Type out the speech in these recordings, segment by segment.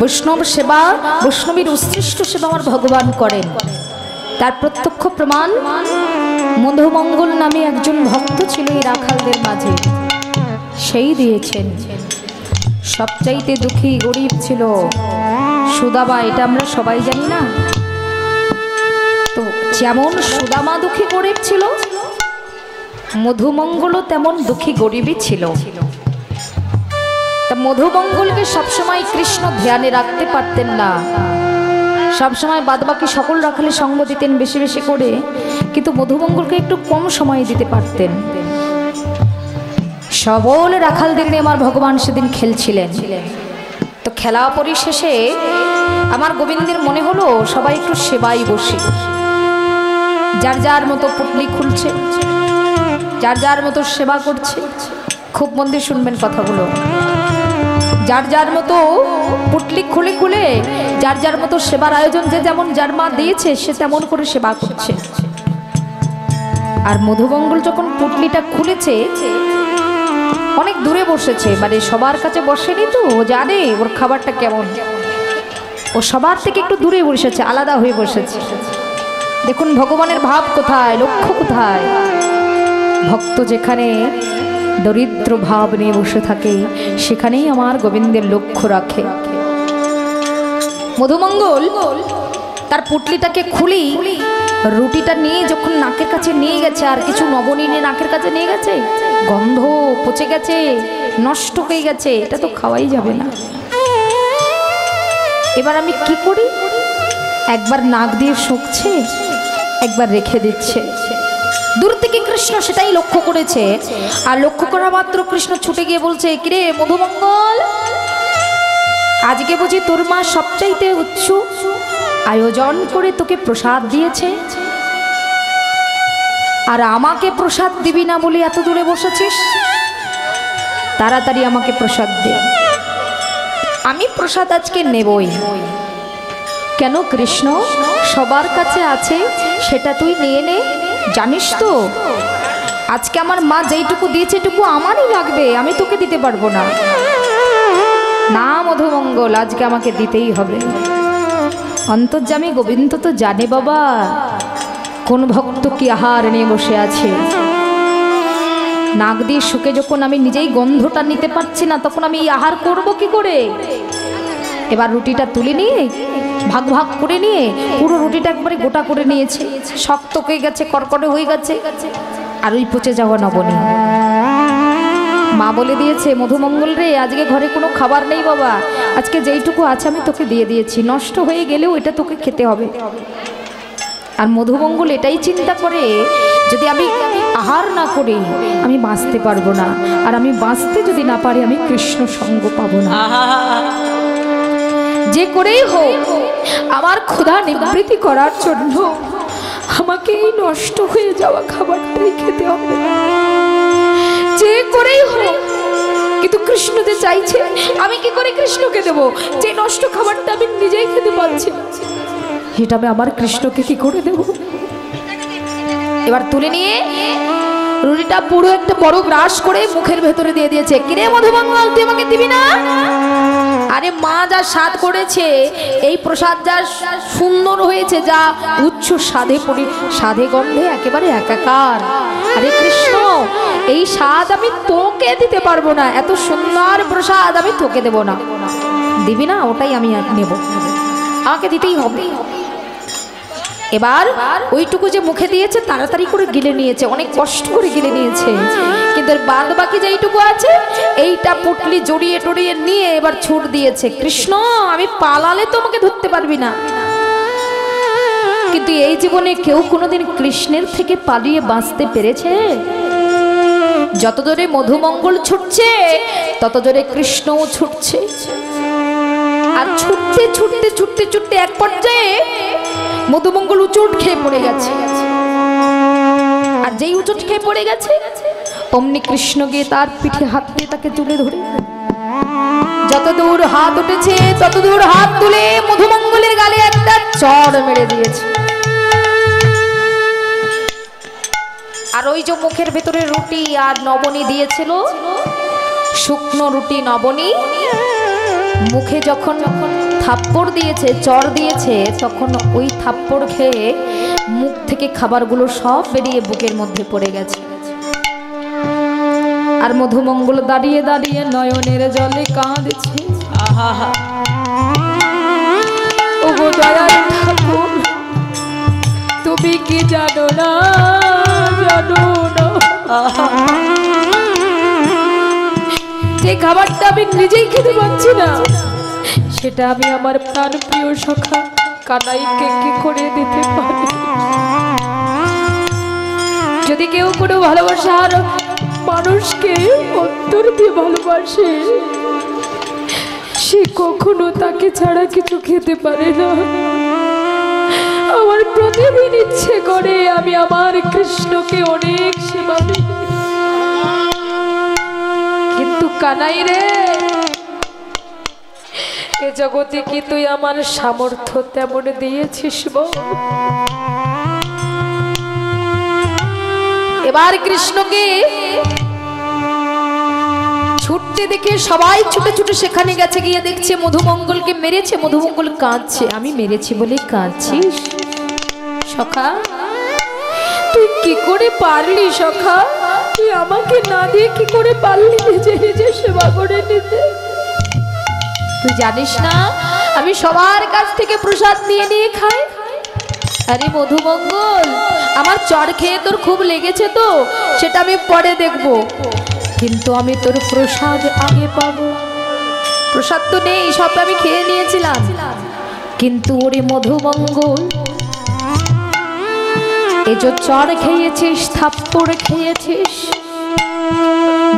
বৈষ্ণব সেবা, বৈষ্ণবীর উৎকৃষ্ট সেবা আমার ভগবান করেন। তার প্রত্যক্ষ প্রমাণ মধুমঙ্গল নামে একজন ভক্ত ছিল এই রাখালদের মাঝে, সেই দিয়েছেন। সবচাইতে দুঃখী গরিব ছিল সুদামা, এটা আমরা সবাই জানি না। তো যেমন সুদামা দুঃখী গরিব ছিল, মধুমঙ্গলও তেমন দুঃখী গরিবই ছিল। তা মধুমঙ্গলকে সবসময় কৃষ্ণ ধ্যানে রাখতে পারতেন না, সবসময় বাদবাকি সকল রাখালে সঙ্গ দিতেন বেশি বেশি করে, কিন্তু মধুমঙ্গলকে একটু কম সময় দিতে পারতেন। সবল রাখালদের নিয়ে আমার ভগবান সেদিন খেলছিলেন। তো খেলা পরিশেষে আমার গোবিন্দের মনে হলো সবাই একটু সেবাই বসি। যার যার মতো পুটলি খুলছে, যার যার মতো সেবা করছে। খুব মন দিয়ে শুনবেন কথাগুলো। যার যার মতো পুটলি খুলে খুলে যার যার মতো সেবার আয়োজন, যে যেমন যার মা দিয়েছে সে তেমন করে সেবা করছে। আর মধুমঙ্গল যখন পুটলিটা খুলেছে অনেক দূরে বসেছে, মানে সবার কাছে বসেনি, তো ও জানে ওর খাবারটা কেমন। ও সবার থেকে একটু দূরে বসেছে, আলাদা হয়ে বসেছে। দেখুন ভগবানের ভাব কোথায়, লক্ষ্য কোথায়। ভক্ত যেখানে দরিদ্র ভাব নিয়ে বসে থাকে সেখানেই আমার গোবিন্দের লক্ষ্য রাখে। মধুমঙ্গল তার পুটলিটাকে খুলি রুটিটা নিয়ে যখন নাকের কাছে নিয়ে গেছে, আর কিছু নবনী নিয়ে নাকের কাছে নিয়ে গেছে, গন্ধ পচে গেছে, নষ্ট হয়ে গেছে, এটা তো খাওয়াই যাবে না। এবার আমি কি করি, একবার নাক দিয়ে শুকছে, একবার রেখে দিচ্ছে। দূর থেকে কৃষ্ণ সেটাই লক্ষ্য করেছে, আর লক্ষ্য করা মাত্র কৃষ্ণ ছুটে গিয়ে বলছে, কিরে মধুমঙ্গল, আজকে বুঝি তোর মা সবচাইতে উচ্চ আয়োজন করে তোকে প্রসাদ দিয়েছে, আর আমাকে প্রসাদ দিবি না বলে এত দূরে বসেছিস? তাড়াতাড়ি আমাকে প্রসাদ দে, আমি প্রসাদ আজকে নেবই। কেন কৃষ্ণ, সবার কাছে আছে সেটা তুই নিয়ে নে, জানিস তো আজকে আমার মা যেইটুকু দিয়েছে এটুকু আমারই লাগবে, আমি তোকে দিতে পারবো না। না মধুমঙ্গল, আজকে আমাকে দিতেই হবে। অন্তর্যামী গোবিন্দ তো জানে বাবা কোন ভক্ত কি আহার নিয়ে বসে আছে। নাক দিয়ে শুকে যখন আমি নিজেই গন্ধটা নিতে পারছি না, তখন আমি এই আহার করবো কি করে? এবার রুটিটা তুলে নিয়ে ভাগ ভাগ করে নিয়ে পুরো রুটিটা একবারে গোটা করে নিয়েছে, শক্ত হয়ে গেছে, কড়কড়ে হয়ে গেছে। আর ওই পচে যাওয়া নবনী, মা বলে দিয়েছে, মধুমঙ্গল রে, আজকে ঘরে কোনো খাবার নেই বাবা, আজকে যেইটুকু আছে আমি তোকে দিয়ে দিয়েছি, নষ্ট হয়ে গেলেও এটা তোকে খেতে হবে। আর মধুমঙ্গল এটাই চিন্তা করে, যদি আমি আহার না করি আমি বাঁচতে পারবো না, আর আমি বাঁচতে যদি না পারি আমি কৃষ্ণ সঙ্গ পাবো না। যে করেই হোক আমার ক্ষুধা নিবৃত্তি করার জন্য আমাকে এই নষ্ট হয়ে যাওয়া খাবারটাই খেতে হবে, যে করেই হোক। কিন্তু কৃষ্ণ যে চাইছে, আমি কি করে কৃষ্ণকে দেব? যে নষ্ট খাবারটা আমি নিজেই খেতে পারছি, এটা আমি আমার কৃষ্ণকে কি করে দেব? এবার তুলে নিয়ে রুটিটা পুরো একটা বড় গ্রাস করে মুখের ভেতরে দিয়ে দিয়েছে। কিরে মধুমঙ্গল, তুই আমাকে দিবি না? আরে মা যা স্বাদ করেছে, এই প্রসাদ যা সুন্দর হয়েছে, যা উচ্চ স্বাদে গন্ধে একেবারে একাকার। আরে কৃষ্ণ, এই স্বাদ আমি তোকে দিতে পারবো না, এত সুন্দর প্রসাদ আমি তোকে দেব না। দিবি না? ওটাই আমি নেব, আমাকে দিতেই হবে। এবার ওইটুকু যে মুখে দিয়েছে তাড়াতাড়ি করে গিলে নিয়েছে, অনেক কষ্ট করে গিলে নিয়েছে, কিন্তু বাদ বাকি যেইটুকু আছে এইটা পুটলি জড়িয়ে টড়িয়ে নিয়ে এবার ছুট দিয়েছে। কৃষ্ণ, আমি পালালে তো আমাকে ধরতে পারবি না। কিন্তু এই জীবনে কেউ কোনোদিন কৃষ্ণের থেকে পালিয়ে বাঁচতে পেরেছে? যত জোরে মধুমঙ্গল ছুটছে তত জোরে কৃষ্ণও ছুটছে। আর ছুটতে ছুটতে ছুটতে ছুটতে এক পর্যায়ে মধুমঙ্গল উচট খেয়ে পড়ে গেছে। আর যেই উচট খেয়ে পড়ে গেছে অমনি কৃষ্ণ গিয়ে তার পিঠে হাত দিয়ে তাকে তুলে ধরে, যত দূর হাত উঠেছে তত দূর হাত তুলে মধুমঙ্গলের গালে একটা চড় মেরে দিয়েছে। আর ওই যে মুখের ভেতরে রুটি আর নবনী দিয়েছিল, শুকনো রুটি নবনী, মুখে যখন থাপ্পড় দিয়েছে, চড় দিয়েছে, তখন ওই থাপ্পড় খেয়ে মুখ থেকে খাবারগুলো সব বেরিয়ে বুকের মধ্যে পড়ে গেছে। আর মধুমঙ্গল দাঁড়িয়ে দাঁড়িয়ে নয়নের জলে কাঁদছে। ওগো দয়াল ঠাকুর, তুমি কি জানো না, জানো না যে খাবারটা আমি নিজেই খেতে পারছি না, সেটা আমি আমার প্রাণ প্রিয় সখা কানাইকে কি করে দিতে পারি? যদি কেউ কোনো ভালোবাসার মানুষকে অন্তর দিয়ে ভালোবাসে, সে কখনো তাকে ছাড়া কিছু খেতে পারে না। আমার প্রতিদিন ইচ্ছে করে আমি আমার কৃষ্ণকে অনেক সেবা দিই, কিন্তু কানাই রে, এ জগতে কি তুই আমার সামর্থ্য তেমন দিয়েছিস বল? এবার কৃষ্ণকে ছুটতে দেখে সবাই ছুটে ছুটে সেখানে গেছে, গিয়ে দেখছে মধুমঙ্গলকে মেরেছে। মধুমঙ্গল কাঁদছে, আমি মেরেছি বলে কাঁদছিস? সখা, তুই কি করে পারলি সখা? তুই আমাকে না দিয়ে কি করে পারলি নিজে নিজে সেবা করে নিতে? তুই জানিস না আমি সবার কাছ থেকে প্রসাদ নিয়ে নিয়ে খাই? আরে মধুমঙ্গল, আমার চড় খেয়ে তোর খুব লেগেছে তো, সেটা আমি পরে দেখব, কিন্তু আমি তোর প্রসাদ আগে পাবো। প্রসাদ তো নেই, সব আমি খেয়ে নিয়েছিলাম। কিন্তু ওরে মধুমঙ্গল, এই যে চড় খেয়েছিস, থাপ্পড় খেয়েছিস,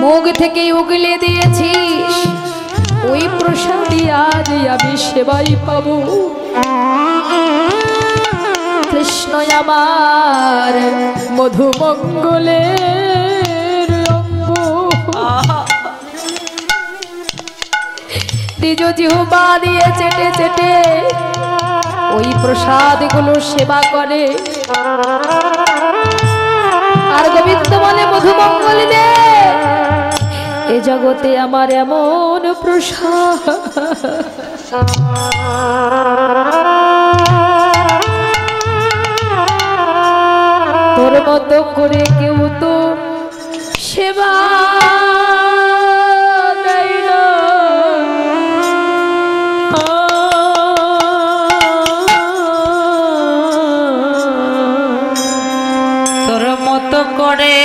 মুখ থেকে উগলে দিয়েছিস, ওই প্রসাদই আজ আমি সেবাই পাবো। কৃষ্ণ আমার মধুমঙ্গলের অঙ্গ, নিজ জিহ্বা দিয়ে চেটে চেটে ওই প্রসাদগুলো সেবা করে। আর গোবিন্দ বলে, মধুমঙ্গল দে, এ জগতে আমার এমন প্রসাদ তোর মতো করে কেউ তো সেবা দেয় না। তোর মতো করে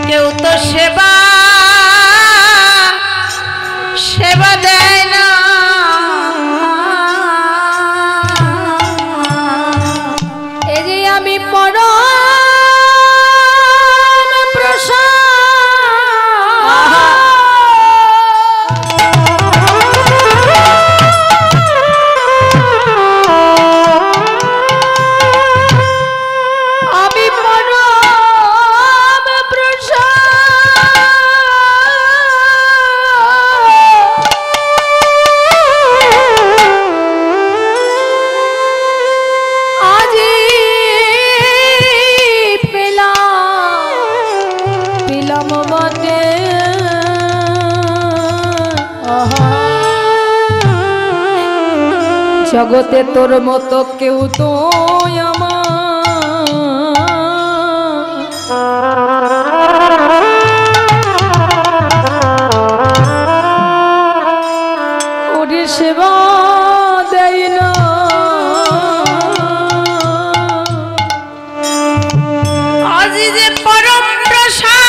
কেউ তো সেবা সেবা দেয় না। এই যে আমি পরম প্রসাদ জগতে তোর মতো কেউ তো ওরে সেবা দেয় না। আজ যে পরম প্রসাদ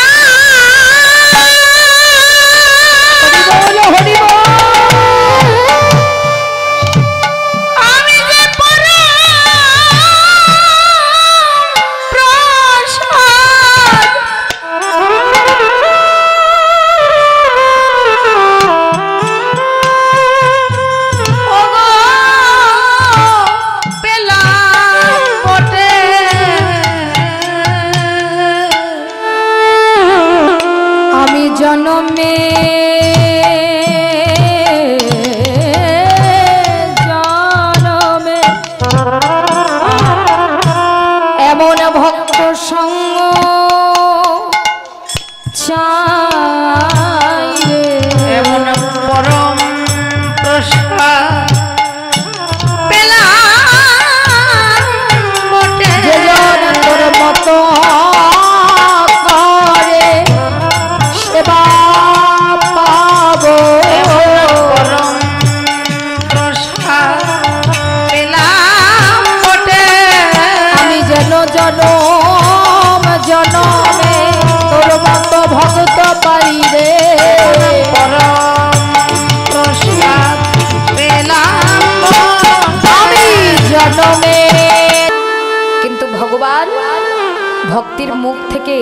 ভক্তির মুখ থেকে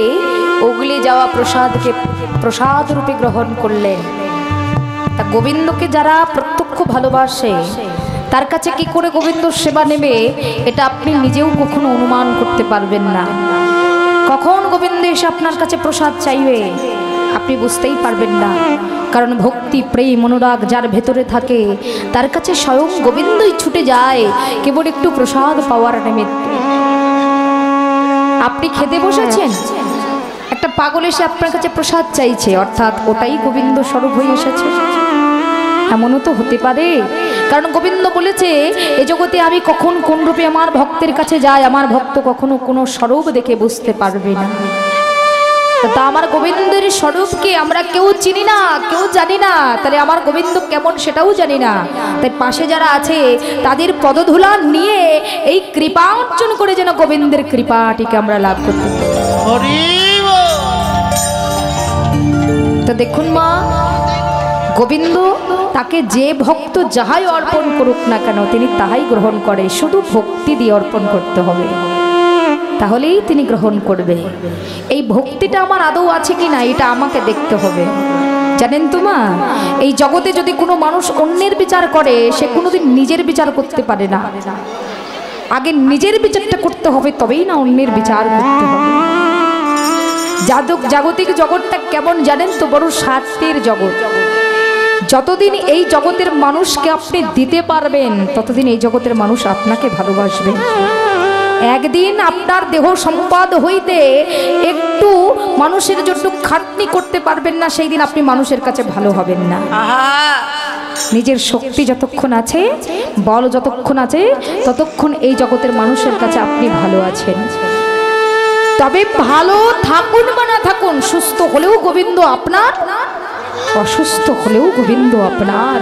উগলে যাওয়া প্রসাদকে প্রসাদ রূপে গ্রহণ করলেন। তা গোবিন্দকে যারা প্রত্যক্ষ ভালোবাসে তার কাছে কি করে গোবিন্দ সেবা নেবে এটা আপনি নিজেও কখনো অনুমান করতে পারবেন না। কখন গোবিন্দ এসে আপনার কাছে প্রসাদ চাইবে আপনি বুঝতেই পারবেন না, কারণ ভক্তি প্রেম অনুরাগ যার ভেতরে থাকে তার কাছে স্বয়ং গোবিন্দই ছুটে যায় কেবল একটু প্রসাদ পাওয়ার নিমিত্তে। আপনি খেতে বসেছেন, একটা পাগল এসে আপনার কাছে প্রসাদ চাইছে, অর্থাৎ ওটাই গোবিন্দ স্বরূপ হয়ে এসেছে? এমনও তো হতে পারে, কারণ গোবিন্দ বলেছে এ জগতে আমি কখন কোন রূপে আমার ভক্তের কাছে যাই আমার ভক্ত কখনো কোনো স্বরূপ দেখে বুঝতে পারবে না। তা আমার গোবিন্দের স্বরূপকে আমরা কেউ চিনি না, কেউ জানি না, তাহলে আমার গোবিন্দ কেমন সেটাও জানি না। তাই পাশে যারা আছে তাদের পদধূলা নিয়ে এই কৃপা অর্জন করে যেন গোবিন্দের কৃপাটিকে আমরা লাভ করতে পারি। তো দেখুন মা, গোবিন্দ তাকে যে ভক্ত যাহাই অর্পণ করুক না কেন তিনি তাহাই গ্রহণ করে, শুধু ভক্তি দিয়ে অর্পণ করতে হবে, তাহলেই তিনি গ্রহণ করবে। এই ভক্তিটা আমার আদৌ আছে কি না এটা আমাকে দেখতে হবে। জানেন তো মা, এই জগতে যদি কোনো মানুষ অন্যের বিচার করে সে কোনোদিন নিজের বিচার করতে পারে না। আগে নিজের বিচারটা করতে হবে, তবেই না অন্যের বিচার করতে হবে। জাগতিক জগৎটা কেমন জানেন তো, বড় স্বার্থের জগৎ। যতদিন এই জগতের মানুষকে আপনি দিতে পারবেন ততদিন এই জগতের মানুষ আপনাকে ভালোবাসবে। একদিন আপনার দেহ সম্পদ হইতে একটু মানুষের জন্য খাটনি করতে পারবেন না, সেই দিন আপনি মানুষের কাছে ভালো হবেন না। নিজের শক্তি যতক্ষণ আছে, বল যতক্ষণ আছে, ততক্ষণ এই জগতের মানুষের কাছে আপনি ভালো আছেন। তবে ভালো থাকুন বা না থাকুন, সুস্থ হলেও গোবিন্দ আপনার, অসুস্থ হলেও গোবিন্দ আপনার।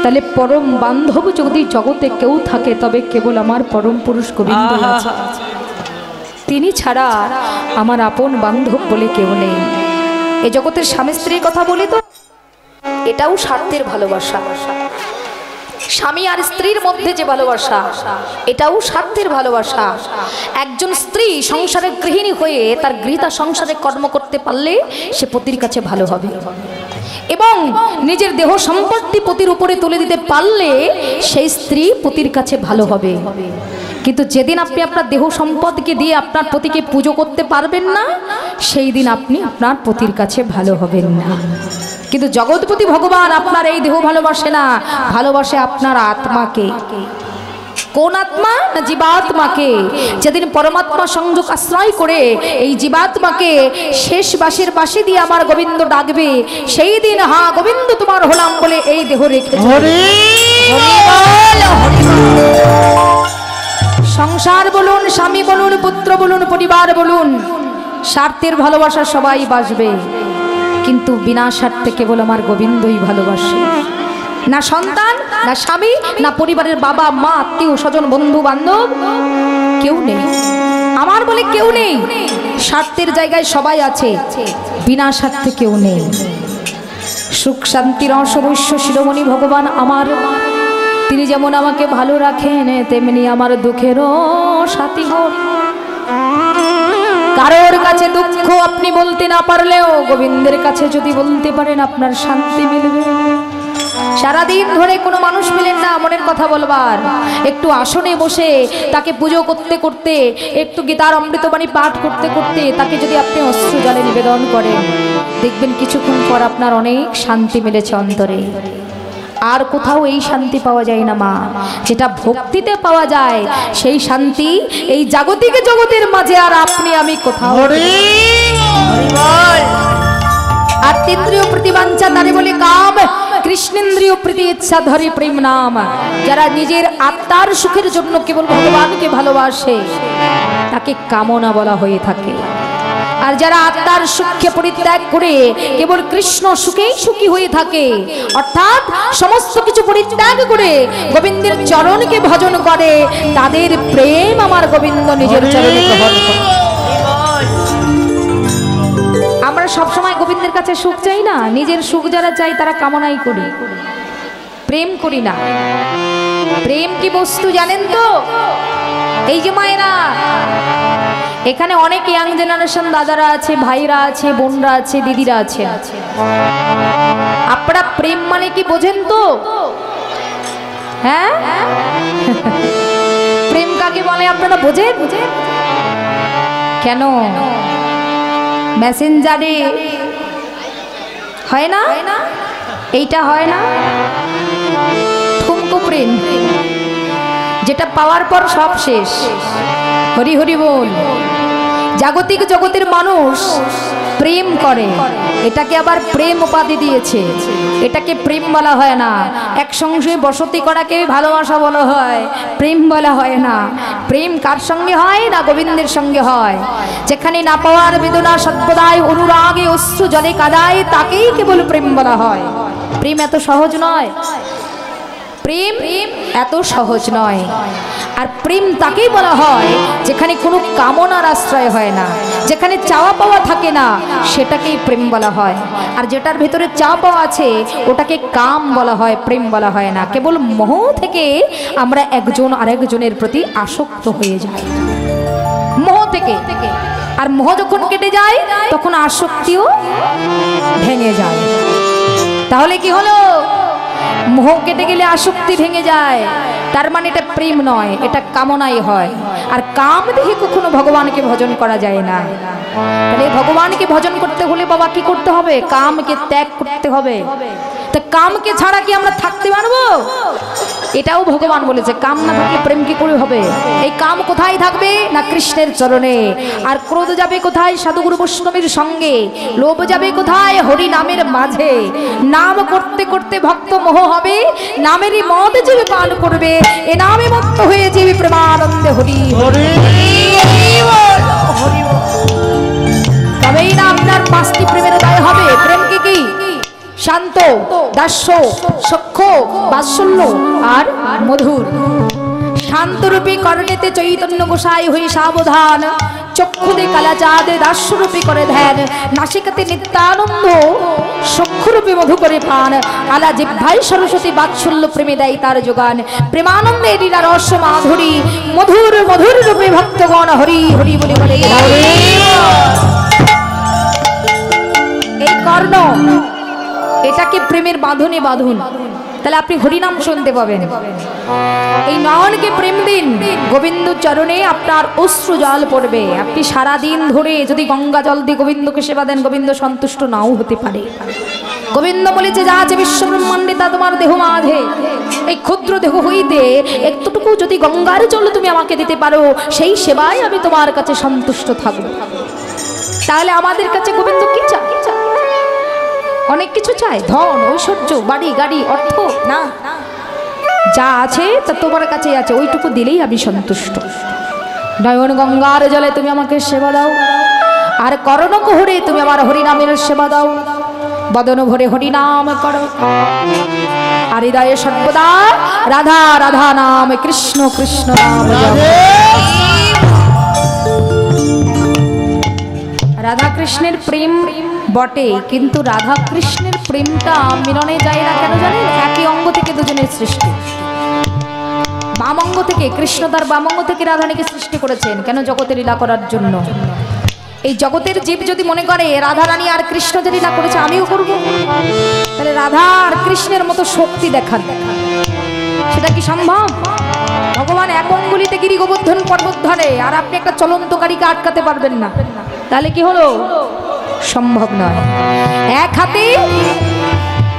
তাহলে পরম বান্ধব যদি জগতে কেউ থাকে তবে কেবল আমার পরম পুরুষ গোবিন্দ আছে। তিনি ছাড়া আমার আপন বান্ধব বলে কেউ নেই। এই জগতের স্বামী স্ত্রীর কথা বলি তো, এটাও স্বার্থের ভালোবাসা। স্বামী আর স্ত্রীর মধ্যে যে ভালোবাসা এটাও স্বার্থের ভালোবাসা। একজন স্ত্রী সংসারের গৃহিণী হয়ে তার গৃহীতা সংসারে কর্ম করতে পারলে সে পতির কাছে ভালো হবে, এবং নিজের দেহ সম্পত্তি পতির উপরে তুলে দিতে পারলে সেই স্ত্রী পতির কাছে ভালো হবে। কিন্তু যেদিন আপনি আপনার দেহ সম্পদকে দিয়ে আপনার পতিকে পুজো করতে পারবেন না, সেই দিন আপনি আপনার পতির কাছে ভালো হবেন না। কিন্তু জগৎপতি ভগবান আপনার এই দেহ ভালোবাসে না, ভালোবাসে আপনার আত্মাকে। কোন আত্মা? না জীবাত্মাকে। যেদিন পরমাত্মা সংযোগ আশ্রয় করে এই জীবাত্মাকে শেষ বাঁশির বাঁশি দিয়ে আমার গোবিন্দ ডাকবে, সেই দিন হ্যাঁ গোবিন্দ তোমার হলাম বলে এই দেহ রেখে সংসার বলুন, স্বামী বলুন, পুত্র বলুন, পরিবার বলুন, স্বার্থের ভালোবাসা সবাই বাসবে, কিন্তু বিনা স্বার্থে কেবল আমার গোবিন্দই ভালোবাসে। না সন্তান, না স্বামী, না পরিবারের বাবা মা আত্মীয় স্বজন বন্ধু বান্ধব কেউ নেই, আমার বলে কেউ নেই। স্বার্থের জায়গায় সবাই আছে, বিনা স্বার্থে কেউ নেই। সুখ শান্তির অবশ্য শিরোমণি ভগবান আমার, তিনি যেমন আমাকে ভালো রাখেন তেমনি আমার দুঃখেরও সাথী হন। কারোর কাছে দুঃখ আপনি বলতে না পারলেও গোবিন্দের কাছে যদি বলতে পারেন আপনার শান্তি মিলবে। সারাদিন ধরে কোনো মানুষ মিলেন না মনের কথা বলবার, একটু আসনে বসে তাকে পুজো করতে করতে, একটু গীতার অমৃতবাণী পাঠ করতে করতে তাকে যদি আপনি অশ্রু জলে নিবেদন করেন, দেখবেন কিছুক্ষণ পর আপনার অনেক শান্তি মিলেছে অন্তরে। আর কোথাও এই শান্তি পাওয়া যায় না মা, যেটা ভক্তিতে পাওয়া যায় সেই শান্তি এই জাগতিক জগতের মাঝে আর আপনি আমি কোথাও। আত্মেন্দ্রিয় প্রতিবাঞ্ছা তারে বলে কাম, কৃষ্ণেন্দ্রিয় প্রীতি ইচ্ছা ধরে প্রেম নাম। যারা নিজের আত্মার সুখের জন্য কেবল ভগবানকে ভালোবাসে তাকে কামনা বলা হয়ে থাকে, আর যারা আত্মার সুখকে পরিত্যাগ করে কেবল কৃষ্ণ সুখেই সুখী হয়ে থাকে, অর্থাৎ সমস্ত কিছু পরিত্যাগ করে গোবিন্দের চরণকে ভজন করে, তাদের প্রেম আমার গোবিন্দ নিজের চরণে গ্রহণ করে। আমরা সবসময় গোবিন্দের কাছে সুখ চাই না, নিজের সুখ যারা চাই তারা কামনাই করি, প্রেম করি না। প্রেম কি বস্তু জানেন তো? এই যে মায়েরা, এখানে অনেক ইয়াং জেনারেশন দাদারা আছে, ভাইরা আছে, বোনরা আছে, দিদিরা আছে। আপনারা প্রেম মানে কি বোঝেন তো? হ্যাঁ, প্রেম কাকে বলে আপনারা বোঝেন? কেন মেসেঞ্জারে হয় না, এইটা হয় না, ঠুমকো প্রেম, যেটা পাওয়ার পর সব শেষ। হরি হরি বল। জাগতিক জগতের মানুষ প্রেম করে, এটাকে আবার প্রেম উপাধি দিয়েছে, এটাকে প্রেম বলা হয় না। একসঙ্গে বসতি করাকে ভালোবাসা বলা হয়, প্রেম বলা হয় না। প্রেম কার সঙ্গে হয়? না গোবিন্দের সঙ্গে হয়। যেখানে না পাওয়ার বেদনা সর্বদাই অনুরাগে অশ্রু জলে কাদায়, তাকেই কেবল প্রেম বলা হয়। প্রেম এত সহজ নয়, প্রেম এত সহজ নয়। আর প্রেম তাকেই বলা হয় যেখানে কোনো কামনার আশ্রয় হয় না, যেখানে চাওয়া পাওয়া থাকে না, সেটাকেই প্রেম বলা হয়। আর যেটার ভেতরে চাওয়া পাওয়া আছে ওটাকে কাম বলা হয়, প্রেম বলা হয় না। কেবল মোহ থেকে আমরা একজন আরেকজনের প্রতি আসক্ত হয়ে যাই, মোহ থেকে। আর মোহ যখন কেটে যায় তখন আসক্তিও ভেঙে যায়। তাহলে কি হলো? মোহ কেটে গেলে আসক্তি ভেঙে যায়, তার মানে এটা প্রেম নয়, এটা কামনাই হয়। আর কাম দেখে কখনো ভগবানকে ভজন করা যায় না। তাহলে ভগবানকে ভজন করতে হলে বাবা কি করতে হবে? কামকে ত্যাগ করতে হবে। তো কামকে ছাড়া কি আমরা থাকতে পারবো? এটাও ভগবান বলেছে, কাম না থাকলে প্রেম কি করে হবে? এই কাম কোথায় থাকবে? না কৃষ্ণের চরণে। আর ক্রোধ যাবে কোথায়? সাধুগুরু বৈষ্ণবের সঙ্গে। লোভ যাবে কোথায়? হরি নামের মাঝে। নাম করতে করতে ভক্ত মোহ হবে, নামেরই মদ জীবে পান করবে, এ নামে মত্ত হয়ে যাবে প্রেমানন্দে হরি হরি। তবেই না আপনার পাঁচটি প্রেমের দায় হবে। প্রেম কি কি? শান্ত, দাস্য, সখ্য, বাৎসল্য আর মধুর। শান্তরূপী কর্ণেতে চৈতন্য গোসাই হই সাবধান, চক্ষুদে কালাচাঁদে দাস্যরূপী করে ধ্যান, নাসিকাতে নিত্যানন্দ, সখ্যরূপী মধু করে পান, আলা জিহ্বায় সরস্বতী বাৎসল্য প্রেমে দেয় তার যোগান। প্রেমানন্দে লীলা রস মাধুরী, মধুর মধুর রূপে ভক্তগণ হরি হরি বলে বলে। এই কর্ণ, এটাকে প্রেমের বাঁধনে বাঁধুন, তাহলে আপনি হরিনাম শুনতে পাবেন। এই নয়নকে প্রেম দিন, গোবিন্দ চরণে আপনার অশ্রু জল পড়বে। আপনি সারা দিন ধরে যদি গঙ্গা জল দিয়ে গোবিন্দকে সেবা দেন, গোবিন্দ সন্তুষ্ট নাও হতে পারে। গোবিন্দ বলেছে, যা আছে বিশ্ব ব্রহ্মাণ্ডে তা তোমার দেহ মাঝে, এই ক্ষুদ্র দেহ হইতে একটুকু যদি গঙ্গার জল তুমি আমাকে দিতে পারো, সেই সেবায় আমি তোমার কাছে সন্তুষ্ট থাকবো। তাহলে আমাদের কাছে গোবিন্দ কি চায়? অনেক কিছু চায়, ধন, ঐশ্বর্য, বাড়ি গাড়ি, অর্থ না। যা আছে তা তোমার কাছে আছে, ওইটুকু দিলেই আমি সন্তুষ্ট। নয়ন গঙ্গার জলে তুমি আমাকে সেবা দাও, আর করণ কোহরে তুমি আমার হরিনামের সেবা দাও। বদন ভরে হরিনাম করো, আর হৃদয়ে সর্বদা রাধা রাধা নাম, কৃষ্ণ কৃষ্ণ নাম। রাধা কৃষ্ণের প্রেম বটে, কিন্তু রাধা কৃষ্ণের প্রেমটা মিলনে যায় না কেন জানেন? একই অঙ্গ থেকে দুজনের সৃষ্টি। বাম অঙ্গ থেকে কৃষ্ণ তার বাম অঙ্গ থেকে রাধাকে সৃষ্টি করেছেন কেন? জগতে লীলা করার জন্য। এই জগতের জীব যদি মনে করে রাধা রানী আর কৃষ্ণ যে লীলা করেছে আমিও করব, তাহলে রাধা আর কৃষ্ণের মতো শক্তি দেখান, সেটা কি সম্ভব? ভগবান এক অঙ্গুলিতে গিরি গোবর্ধন পর্বত ধরে, আর আপনি একটা চলন্ত গাড়িকে আটকাতে পারবেন না। তাহলে কি হলো? সম্ভব নয়। এক হাতে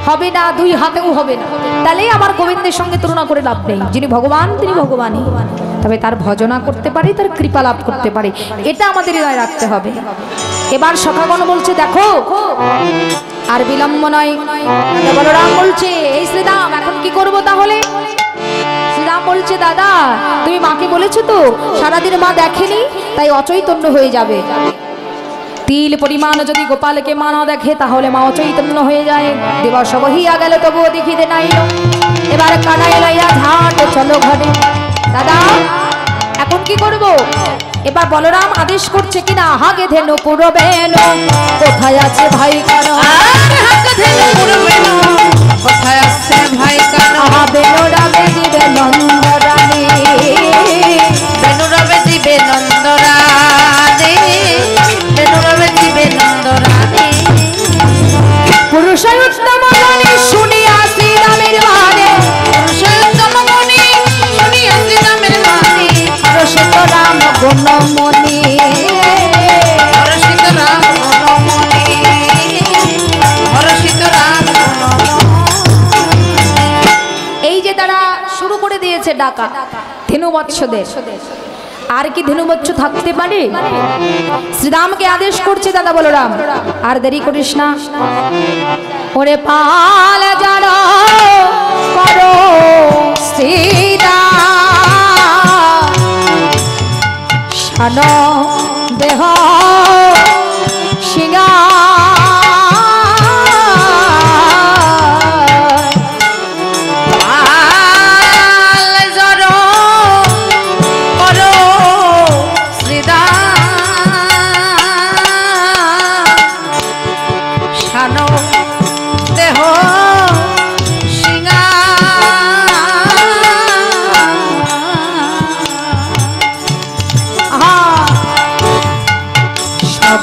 হবে না, দুই হাতেও হবে না। তাহলে আমার গোবিন্দের সঙ্গে তুলনা করে লাভ নেই। যিনি ভগবান তিনি ভগবানই, তবে তার ভজনা করতে পারে, তার কৃপা লাভ করতে পারে, এটা আমাদের হৃদয়ে রাখতে হবে। এবার সখাগণ বলছে, দেখো আর বিলম্ব নয়। বলরাম বলছে, এই শ্রীরাম এখন কি করব তাহলে? শ্রীরাম বলছে, দাদা তুমি মাকে বলেছো তো সারাদিন মা দেখেনি, তাই অচৈতন্য হয়ে যাবে। তিল পরিমাণ যদি গোপালকে মা না দেখে তাহলে মা অচৈতন্য হয়ে যায়। দিবস বহিয়া গেল তবুও দেখিতে নাই। এবার কানাই লইয়া ঝাট চলো ঘরে। দাদা এখন কি করব? এবার বলরাম আদেশ করছে কিনা, হাগে ধেনু পুরবেন, কোথায় আছে ভাই কানো? কোথায় আছে ভাই কানো? বেনুরাবে জিবে নন্দরানী, বেনুরাবে জিবে নন্দরানী। করে দিয়েছে ডাকা ধেনুবৎসদের। আর কি ধেনুবৎস থাকতে পারে? শ্রীরামকে আদেশ করছে দাদা বলরাম, আর দেরি করিস না, ওরে পাল যারা করো শ্রীরাম শান দেহ সিংহা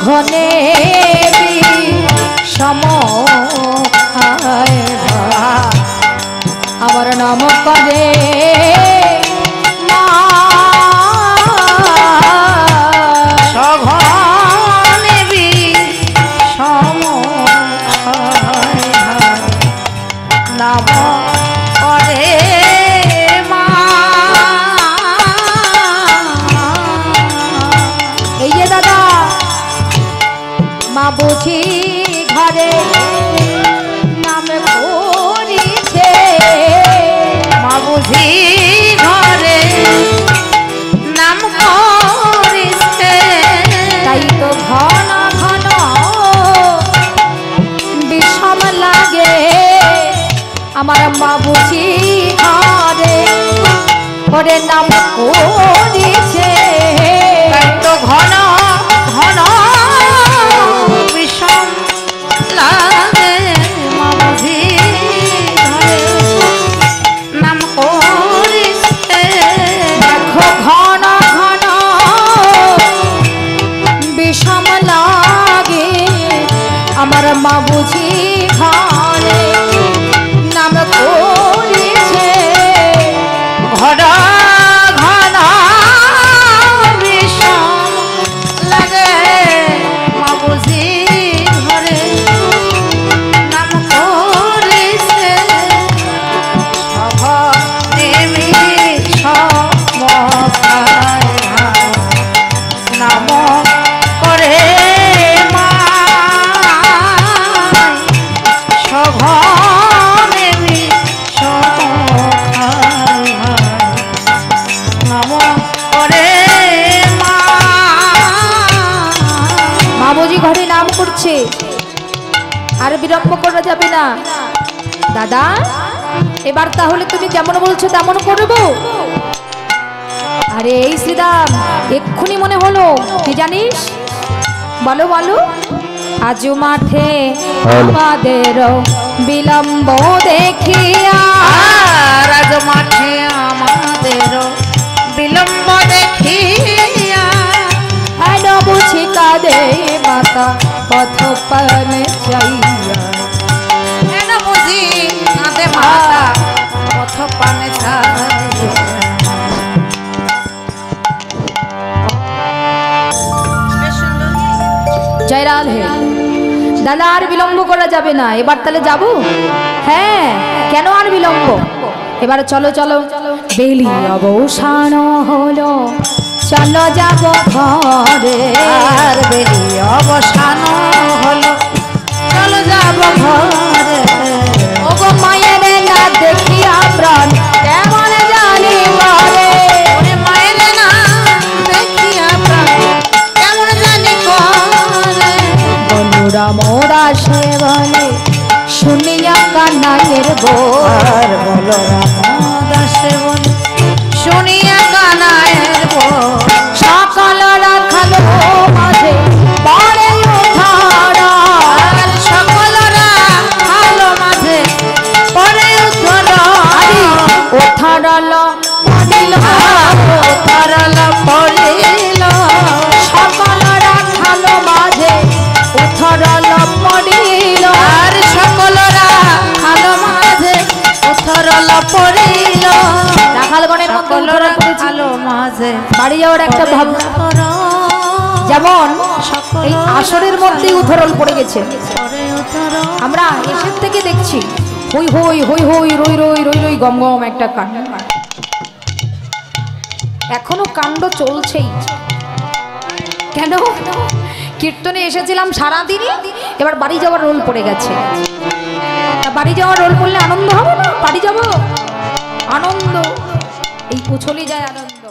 ঘনে আমার নাম করে নাম করে মা। এই যে দাদা মা বুঝি ঘরে নাম করিছে, মা বুঝি ঘরে নাম করিছে, তাই তো ঘন ঘন বিষম লাগে আমার মা বুঝি ঘরে ঘরে নাম করিছে, তাই তো ঘন ঘন বিষম লাগে মা বুঝি ঘরে নাম করিছে। দেখো ঘন ঘন বিষম লাগে আমার মা বুঝি ঘরে নাম করিছে, ঘন ঘন বিষম লাগে মা বুঝি ঘরে নাম করিছে। সভনেমি সমখায় নাম করে মা, সভনেমি সমখায় নাম করে মা। মা বুঝি ঘরে নাম করছে, আর বিলম্ব করা যাবে না। দাদা এবার তাহলে তুমি যেমন বলছো তেমন করবো। আরে এই শ্রীরাম এক্ষুনি মনে হলো, কি জানিস? বলো বলো। আজ মাঠে আমাদের বিলম্ব দেখিয়া, রাজ মাঠে আমাদের বিলম্ব দেখিয়া, হেন বুঝি কাঁদে মাতা পথ পানে চাইয়া, হেন বুঝি কাঁদে মাতা পথ পানে চাইয়া। জয় রাধে। দাদা আর বিলম্ব করা যাবে না, এবার তাহলে যাবো। হ্যাঁ কেন আর বিলম্ব, এবার চলো চলো। বেলি অবসান হলো, চলো যাব ঘরে। আর বেরি অবসান হলো, চলো যাব ঘরে। ওগো মায়ের না দেখিয়া প্রাণ কেমন জানি করে, ওরে মায়ের না দেখিয়া প্রাণ কেমন জানি করে। বন্ধুরা মোরা সে বলে শুনিয়া কান্নায়ের আর বলো রামদাসে বলে শুনিয়া কানায়ের বল। সকাল রাখালো মাঝে পরে উঠারা, আর সকলরা ভালো মাঝে পরে উঠল। উঠারাল পড়িল, উঠল পড়িল। সকাল রাখালো মাঝে উঠারাল পড়িল, আর সকলরা ভালো মাঝে উঠল পড়িল। রাখালগণের মধ্যে উঠারাল পড়েছে। ভালো মাঝে বাড়ি যাওয়ার একটা ভাবনা, যেমন এই আসরের মধ্যেই উথরল পড়ে গেছে। আমরা এসের থেকে দেখছি হই হই হই হই রই রই রই রই গম গম একটা কান্না। এখনো কাণ্ড চলছেই। কেন? কীর্তনে এসেছিলাম সারাদিনই, এবার বাড়ি যাওয়ার রোল পড়ে গেছে। বাড়ি যাওয়ার রোল পড়লে আনন্দ হবে না? বাড়ি যাব আনন্দ, এই পুছলি যায় আনন্দ।